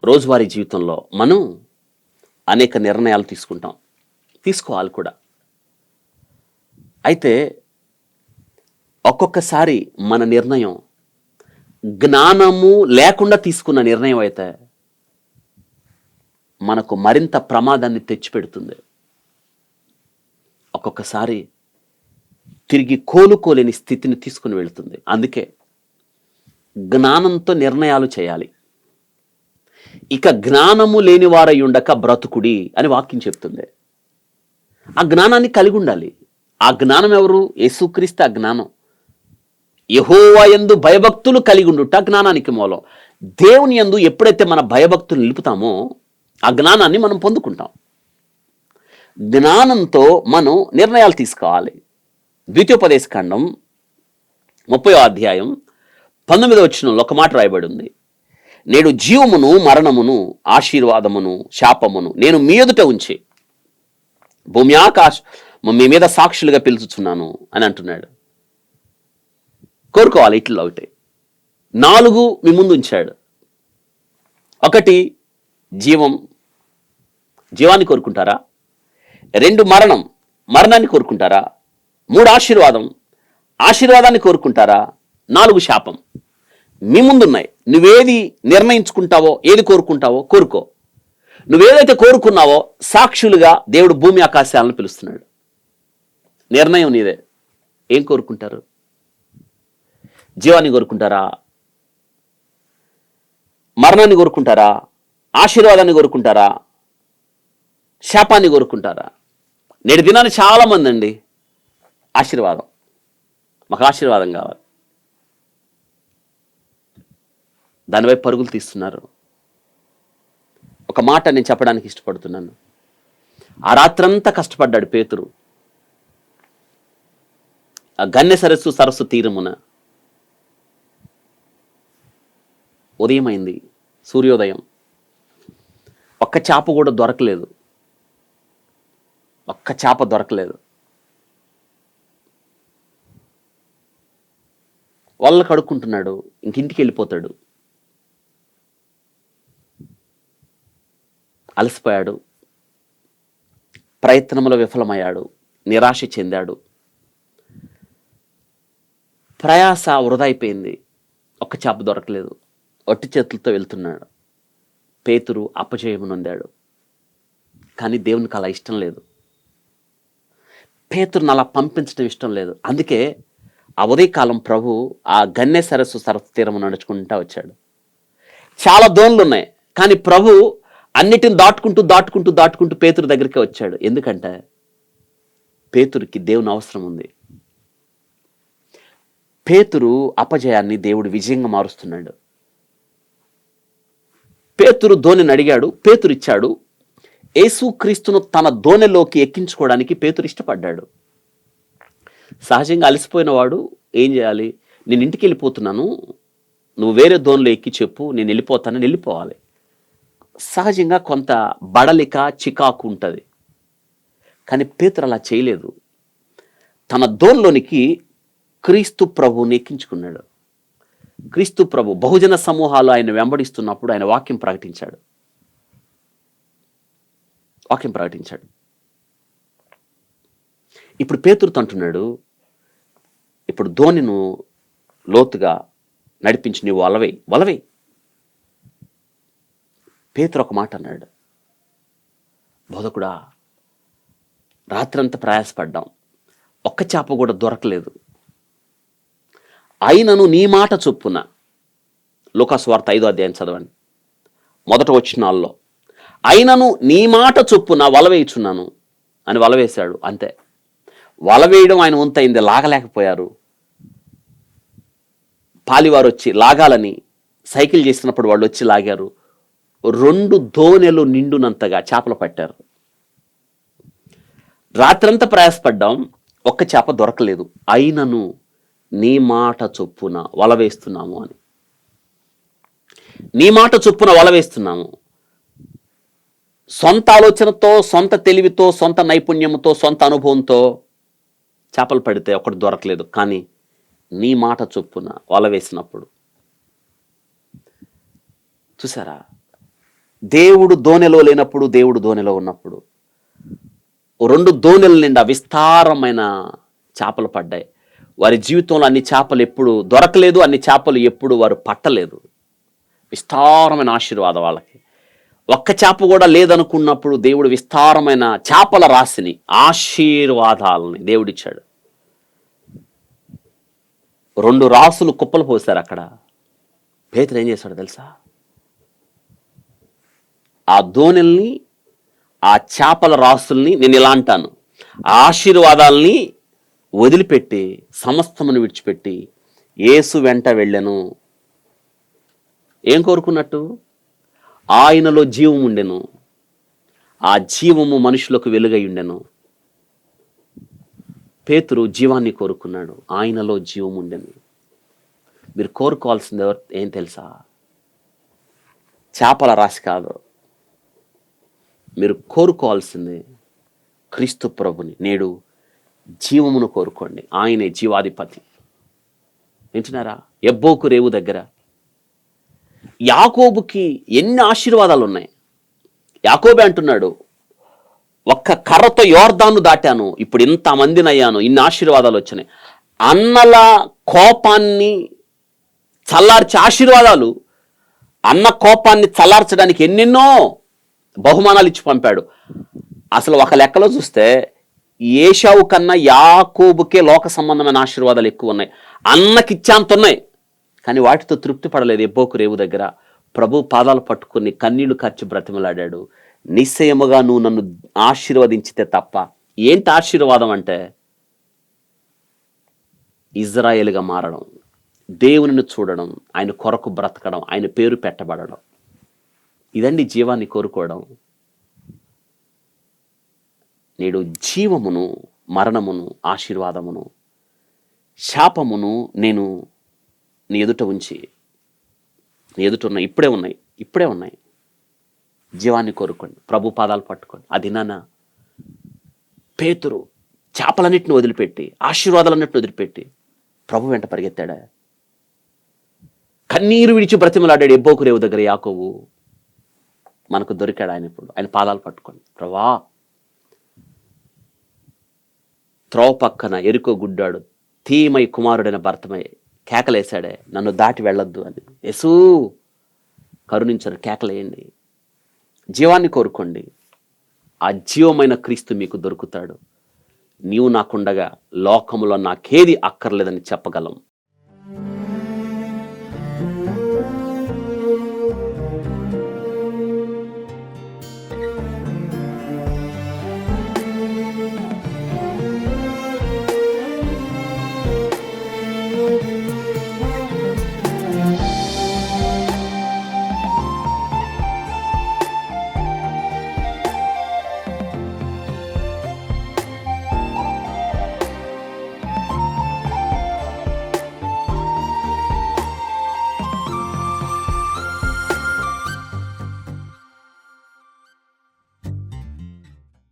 రోజువారీ జీవితంలో మనం అనేక నిర్ణయాలు తీసుకోవాలి కూడా. అయితే ఒక్కొక్కసారి మన నిర్ణయం జ్ఞానము లేకుండా తీసుకున్న నిర్ణయం అయితే మనకు మరింత ప్రమాదాన్ని తెచ్చిపెడుతుంది. ఒక్కొక్కసారి తిరిగి కోలుకోలేని స్థితిని తీసుకుని వెళుతుంది. అందుకే జ్ఞానంతో నిర్ణయాలు చేయాలి. ఇక జ్ఞానము లేని వారై ఉండక బ్రతుకుడి అని వాక్యం చెప్తుంది. ఆ జ్ఞానాన్ని కలిగి ఉండాలి. ఆ జ్ఞానం ఎవరు? యేసుక్రీస్తు ఆ జ్ఞానం. యెహోవా యందు భయభక్తులు కలిగి ఉండుట జ్ఞానానికి మూలం. దేవుని యందు ఎప్పుడైతే మన భయభక్తులు నిలుపుతామో ఆ జ్ఞానాన్ని మనం పొందుకుంటాం. జ్ఞానంతో మనం నిర్ణయాలు తీసుకోవాలి. ద్వితీయోపదేశకాండం 30వ అధ్యాయం 19వ వచనంలో ఒక మాట రాయబడి ఉంది. నేడు జీవమును మరణమును ఆశీర్వాదమును శాపమును నేను మీ ఎదుట ఉంచి భూమి ఆకాశ మీ మీద సాక్షులుగా పిలుచుచున్నాను అని అంటున్నాడు. కోరుకోవాలి. ఇట్లా ఒకటి 4 మీ ముందు ఉంచాడు. 1 జీవాన్ని కోరుకుంటారా? 2 మరణాన్ని కోరుకుంటారా? 3 ఆశీర్వాదాన్ని కోరుకుంటారా? 4 శాపం మీ ముందున్నాయి. నువ్వేది నిర్ణయించుకుంటావో, ఏది కోరుకుంటావో కోరుకో. నువ్వేదైతే కోరుకున్నావో సాక్షులుగా దేవుడు భూమి ఆకాశాలను పిలుస్తున్నాడు. నిర్ణయం నీదే. ఏం కోరుకుంటారు? జీవాన్ని కోరుకుంటారా? మరణాన్ని కోరుకుంటారా? ఆశీర్వాదాన్ని కోరుకుంటారా? శాపాన్ని కోరుకుంటారా? నేటి దినాన్ని చాలా మంది అండి ఆశీర్వాదం, మాకు ఆశీర్వాదం కావాలి, దానివైపు పరుగులు తీస్తున్నారు. ఒక మాట నేను చెప్పడానికి ఇష్టపడుతున్నాను. ఆ రాత్రంతా కష్టపడ్డాడు పేతురు. ఆ గన్నె సరస్సు తీరమున ఉదయమైంది, సూర్యోదయం. ఒక్క చేప కూడా దొరకలేదు. వాళ్ళకి అడుక్కుంటున్నాడు. ఇంకింటికి వెళ్ళిపోతాడు. అలసిపోయాడు, ప్రయత్నంలో విఫలమయ్యాడు, నిరాశ చెందాడు, ప్రయాస వృధా అయిపోయింది. ఒక్క చేప దొరకలేదు. ఒట్టి చేతులతో వెళ్తున్నాడు. పేతురు అపజయం నొందాడు. కానీ దేవునికి అలా ఇష్టం లేదు. పేతురుని అలా పంపించడం ఇష్టం లేదు. అందుకే ఆ ఉదయకాలం ప్రభు ఆ గన్నె సరస్సు తీరము నడుచుకుంటా వచ్చాడు. చాలా దోణులు ఉన్నాయి, కానీ ప్రభు అన్నిటిని దాటుకుంటూ పేతురు దగ్గరికి వచ్చాడు. ఎందుకంటే పేతురుకి దేవుని అవసరం ఉంది. పేతురు అపజయాన్ని దేవుడు విజయంగా మారుస్తున్నాడు. పేతురు దోణిని అడిగాడు, పేతురు ఇచ్చాడు. యేసుక్రీస్తును తన దోణిలోకి ఎక్కించుకోవడానికి పేతురు ఇష్టపడ్డాడు. సహజంగా అలసిపోయిన వాడు ఏం చేయాలి? నేను ఇంటికి వెళ్ళిపోతున్నాను, నువ్వు వేరే దోణిలో ఎక్కి చెప్పు, నేను వెళ్ళిపోతానని వెళ్ళిపోవాలి. సహజంగా కొంత బడలిక, చికాకు ఉంటుంది. కానీ పేతురు అలా చేయలేదు. తన దోణిలోనికి క్రీస్తు ప్రభువుని ఎక్కించుకున్నాడు. క్రీస్తు ప్రభు బహుజన సమూహాలు ఆయన వెంబడిస్తున్నప్పుడు ఆయన వాక్యం ప్రకటించాడు. ఇప్పుడు పేతురుతో అంటున్నాడు, ఇప్పుడు దోణిను లోతుగా నడిపించి నీవు వలవై. పేతురు ఒక మాట అన్నాడు, బోధకుడా, రాత్రంతా ప్రయాసపడ్డాం, ఒక్క చేప కూడా దొరకలేదు. అయినను నీ మాట చొప్పున, లూకాసు వార్త 5వ అధ్యాయం చదవండి, మొదట వచనాల్లో, అయినను నీ మాట చొప్పున వలవేయుచున్నాను అని వలవేశాడు. అంతే, వలవేయడం ఆయన వంతైంది, లాగలేకపోయారు. పాలివారు వచ్చి లాగాలని సైకిల్ చేసినప్పుడు వాళ్ళు వచ్చి లాగారు. 2 దోణెలు నిండునంతగా చేపలు పట్టారు. రాత్రంతా ప్రయాసపడ్డాం, ఒక్క చేప దొరకలేదు. అయినను నీ మాట చొప్పున వలవేస్తున్నాము అని. నీ మాట చొప్పున వలవేస్తున్నాము. సొంత ఆలోచనతో, సొంత తెలివితో, సొంత నైపుణ్యంతో, సొంత అనుభవంతో చేపలు పడితే ఒకటి దొరకలేదు. కానీ నీ మాట చొప్పున వలవేసినప్పుడు చూసారా, దేవుడు దోణిలో లేనప్పుడు, దేవుడు దోణిలో ఉన్నప్పుడు 2 దోణెల నిండా విస్తారమైన చేపలు పడ్డాయి. వారి జీవితంలో అన్ని చేపలు ఎప్పుడు దొరకలేదు, అన్ని చేపలు ఎప్పుడు వారు పట్టలేదు. విస్తారమైన ఆశీర్వాదం వాళ్ళకి. ఒక్క చేప కూడా లేదనుకున్నప్పుడు దేవుడు విస్తారమైన చేపల రాశిని, ఆశీర్వాదాలని దేవుడిచ్చాడు. 2 రాసులు కుప్పలు పోశారు అక్కడ. పేతురు ఏం చేశాడు తెలుసా? ఆ దోణెల్ని, ఆ చేపల రాసుల్ని, నేను ఇలా అంటాను, ఆశీర్వాదాలని వదిలిపెట్టి, సమస్తమును విడిచిపెట్టి యేసు వెంట వెళ్ళెను. ఏం కోరుకున్నట్టు? ఆయనలో జీవం ఉండెను, ఆ జీవము మనుషులకు వెలుగై ఉండెను. పేతురు జీవాన్ని కోరుకున్నాడు, ఆయనలో జీవం ఉండెను. మీరు కోరుకోవాల్సింది ఏం తెలుసా? చేపల రాశి కాదు, మీరు కోరుకోవాల్సింది క్రీస్తు ప్రభుని. నేడు జీవమును కోరుకోండి, ఆయనే జీవాధిపతి. వింటున్నారా? ఎబ్బోకు రేవు దగ్గర యాకోబుకి ఎన్ని ఆశీర్వాదాలు ఉన్నాయి. యాకోబే అంటున్నాడు, ఒక్క కర్రతో యోర్దాను దాటాను, ఇప్పుడు ఇంతమందిని అయ్యాను, ఇన్ని ఆశీర్వాదాలు వచ్చినాయి. అన్నల కోపాన్ని చల్లార్చే ఆశీర్వాదాలు, అన్న కోపాన్ని చల్లార్చడానికి ఎన్నెన్నో బహుమానాలు ఇచ్చి పంపాడు. అసలు ఒక లెక్కలో చూస్తే ఏశావు కన్నా యాకోబుకే లోక సంబంధమైన ఆశీర్వాదాలు ఎక్కువ ఉన్నాయి. అన్నకిచ్చేంత ఉన్నాయి, కానీ వాటితో తృప్తి పడలేదు. ఎబ్బోకు రేవు దగ్గర ప్రభు పాదాలు పట్టుకుని కన్నీళ్లు కార్చి బ్రతిమలాడాడు. నిశ్చయముగా నువ్వు నన్ను ఆశీర్వదించితే తప్ప. ఏంటి ఆశీర్వాదం అంటే? ఇజ్రాయేలుగా మారడం, దేవునిని చూడడం, ఆయన కొరకు బ్రతకడం, ఆయన పేరు పెట్టబడడం. ఇదండి జీవాన్ని కోరుకోవడం. నేడు జీవమును, మరణమును, ఆశీర్వాదమును, శాపమును నేను నీ ఎదుట ఉంచి, నీ ఎదుట ఉన్నాయి, ఇప్పుడే ఉన్నాయి. జీవాన్ని కోరుకోండి, ప్రభు పాదాలు పట్టుకోండి. అది నాన్న పేతురు చేపలన్నిటిని వదిలిపెట్టి, ఆశీర్వాదాలన్నిటిని వదిలిపెట్టి ప్రభు వెంట పరిగెత్తాడా? కన్నీరు విడిచి బ్రతిమలాడాడు ఎబ్బోకు రేవు దగ్గర యాకోబు. మనకు దొరికాడు ఆయన. ఇప్పుడు ఆయన పాదాలు పట్టుకోండి. ప్రభా, త్రోవ పక్కన ఎరుకో గుడ్డాడు తీమై కుమారుడైన భర్తమై కేకలేశాడే, నన్ను దాటి వెళ్ళొద్దు అని. యేసు కరుణించరు, కేకలేయండి. జీవాన్ని కోరుకోండి, ఆ జీవమైన క్రీస్తు మీకు దొరుకుతాడు. నీవు నాకుండగా లోకములో నాకేది అక్కర్లేదని చెప్పగలం.